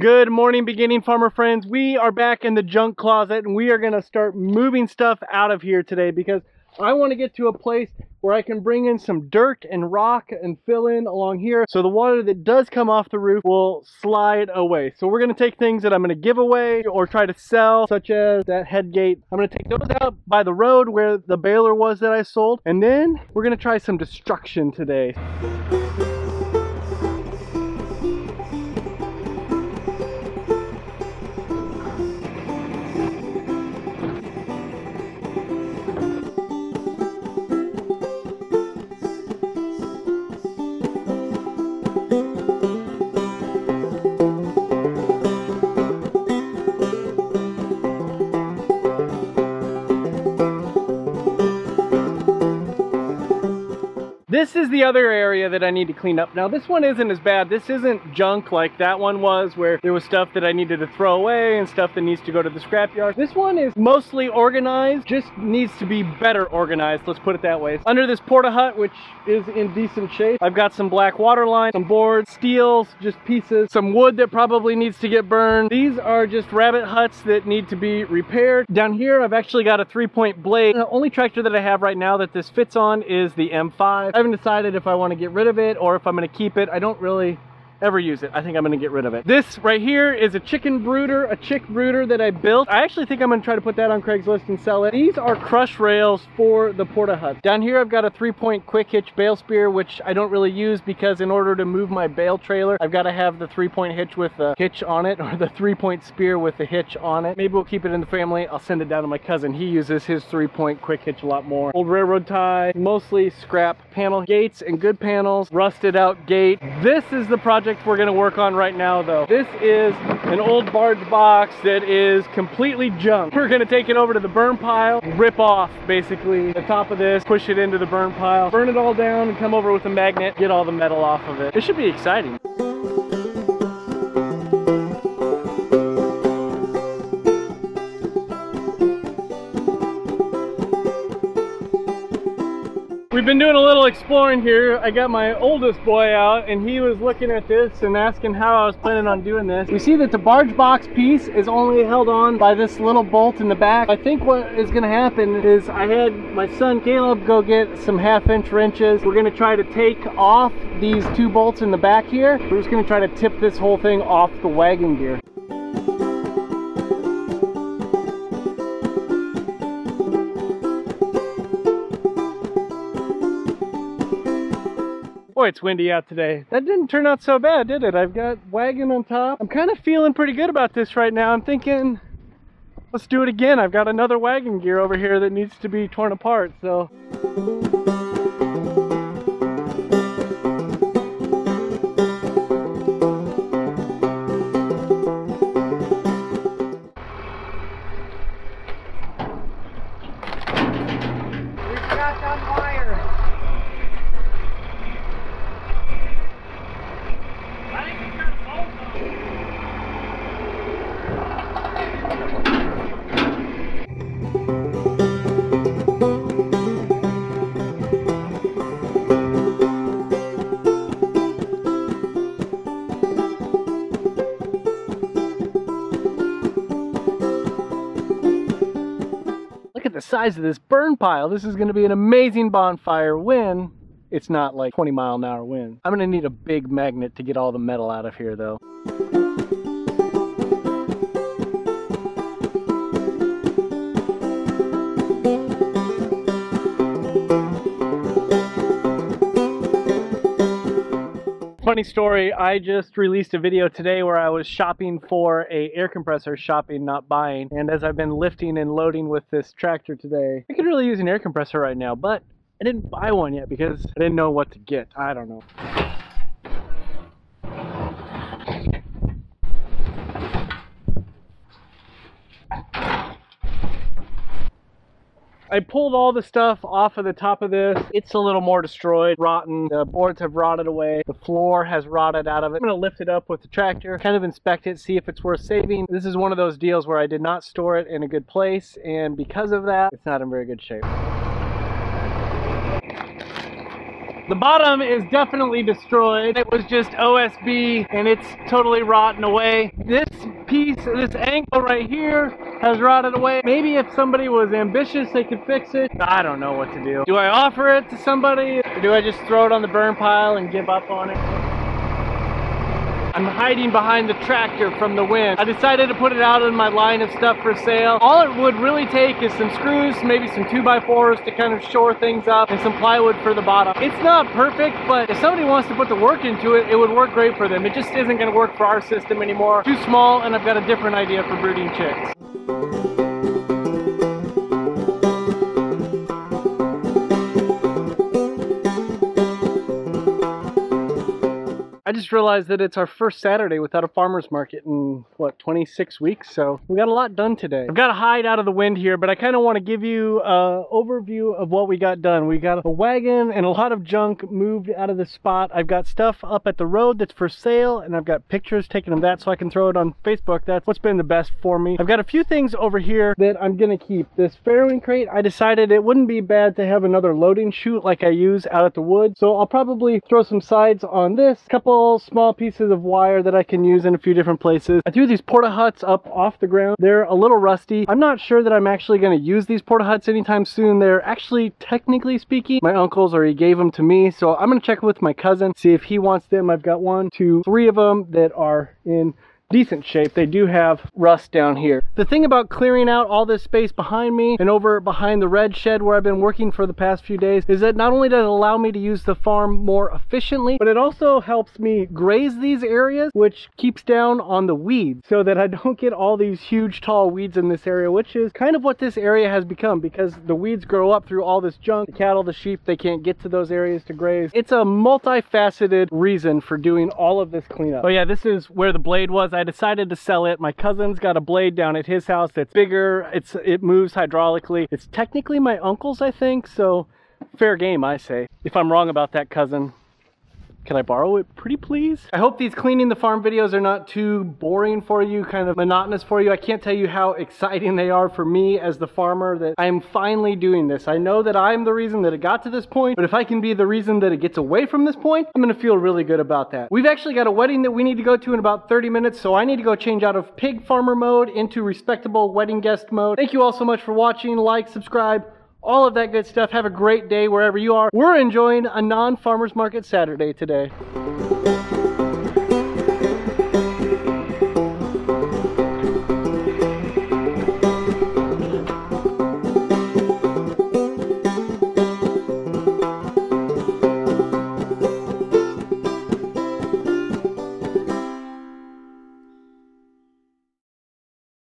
Good morning, beginning farmer friends. We are back in the junk closet and we are going to start moving stuff out of here today because I want to get to a place where I can bring in some dirt and rock and fill in along here so the water that does come off the roof will slide away. So we're going to take things that I'm going to give away or try to sell, such as that head gate. I'm going to take those out by the road where the baler was that I sold, and then we're going to try some destruction today. This is the other area that I need to clean up. Now this one isn't as bad. This isn't junk like that one was, where there was stuff that I needed to throw away and stuff that needs to go to the scrapyard. This one is mostly organized, just needs to be better organized, let's put it that way. Under this porta hut, which is in decent shape, I've got some black water line, some boards, steels, just pieces, some wood that probably needs to get burned. These are just rabbit huts that need to be repaired. Down here I've actually got a 3-point blade. The only tractor that I have right now that this fits on is the M5. I haven't decided if I want to get rid of it or if I'm going to keep it. I don't really ever use it. I think I'm going to get rid of it. This right here is a chicken brooder, a chick brooder that I built. I actually think I'm going to try to put that on Craigslist and sell it. These are crush rails for the porta hut. Down here I've got a 3-point quick hitch bale spear, which I don't really use because in order to move my bale trailer, I've got to have the 3-point hitch with the hitch on it, or the 3-point spear with the hitch on it. Maybe we'll keep it in the family. I'll send it down to my cousin. He uses his 3-point quick hitch a lot more. Old railroad tie, mostly scrap panel gates and good panels, rusted out gate. This is the project we're going to work on right now though. This is an old barge box that is completely junk. We're going to take it over to the burn pile, rip off basically the top of this, push it into the burn pile, burn it all down and come over with a magnet, get all the metal off of it. This should be exciting. We've been doing a little exploring here. I got my oldest boy out and he was looking at this and asking how I was planning on doing this. We see that the barge box piece is only held on by this little bolt in the back. I think what is going to happen is I had my son Caleb go get some 1/2-inch wrenches. We're going to try to take off these 2 bolts in the back here. We're just going to try to tip this whole thing off the wagon gear. Boy, it's windy out today. That didn't turn out so bad, did it? I've got Wagon on top. I'm kind of feeling pretty good about this right now. I'm thinking, let's do it again. I've got another wagon gear over here that needs to be torn apart, so. We forgot to unwire. Look at the size of this burn pile. This is going to be an amazing bonfire when it's not like 20-mile-an-hour wind. I'm going to need a big magnet to get all the metal out of here though. Funny story, I just released a video today where I was shopping for a air compressor, shopping, not buying. And as I've been lifting and loading with this tractor today, I could really use an air compressor right now, but I didn't buy one yet because I didn't know what to get. I don't know. I pulled all the stuff off of the top of this. It's a little more destroyed, rotten. The boards have rotted away. The floor has rotted out of it. I'm gonna lift it up with the tractor, kind of inspect it, see if it's worth saving. This is one of those deals where I did not store it in a good place, and because of that, it's not in very good shape. The bottom is definitely destroyed. It was just OSB and it's totally rotten away. This piece, this angle right here has rotted away. Maybe if somebody was ambitious, they could fix it. I don't know what to do. Do I offer it to somebody or do I just throw it on the burn pile and give up on it? I'm hiding behind the tractor from the wind. I decided to put it out in my line of stuff for sale. All it would really take is some screws, maybe some 2x4s to kind of shore things up, and some plywood for the bottom. It's not perfect, but if somebody wants to put the work into it, it would work great for them. It just isn't going to work for our system anymore. Too small, and I've got a different idea for brooding chicks. I just realized that it's our first Saturday without a farmer's market in, what, 26 weeks? So we got a lot done today. I've got to hide out of the wind here, but I kind of want to give you an overview of what we got done. We got a wagon and a lot of junk moved out of the spot. I've got stuff up at the road that's for sale, and I've got pictures taken of that so I can throw it on Facebook. That's what's been the best for me. I've got a few things over here that I'm going to keep. This farrowing crate, I decided it wouldn't be bad to have another loading chute like I use out at the wood. So I'll probably throw some sides on this, couple small pieces of wire that I can use in a few different places. I threw these porta huts up off the ground. They're a little rusty. I'm not sure that I'm actually going to use these porta huts anytime soon. They're actually, technically speaking, my uncle's, or he gave them to me. So I'm going to check with my cousin, see if he wants them. I've got 1, 2, 3 of them that are in decent shape. They do have rust down here. The thing about clearing out all this space behind me and over behind the red shed where I've been working for the past few days is that not only does it allow me to use the farm more efficiently, but it also helps me graze these areas, which keeps down on the weeds so that I don't get all these huge tall weeds in this area, which is kind of what this area has become because the weeds grow up through all this junk. The cattle, the sheep, they can't get to those areas to graze. It's a multifaceted reason for doing all of this cleanup. Oh yeah, this is where the blade was. I decided to sell it. My cousin's got a blade down at his house that's bigger. It moves hydraulically. It's technically my uncle's, I think, so fair game, I say. If I'm wrong about that, cousin, can I borrow it pretty please? I hope these cleaning the farm videos are not too boring for you, kind of monotonous for you. I can't tell you how exciting they are for me as the farmer that I am finally doing this. I know that I'm the reason that it got to this point, but if I can be the reason that it gets away from this point, I'm gonna feel really good about that. We've actually got a wedding that we need to go to in about 30 minutes, so I need to go change out of pig farmer mode into respectable wedding guest mode. Thank you all so much for watching. Like, subscribe, all of that good stuff. Have a great day wherever you are. We're enjoying a non-farmers market Saturday today.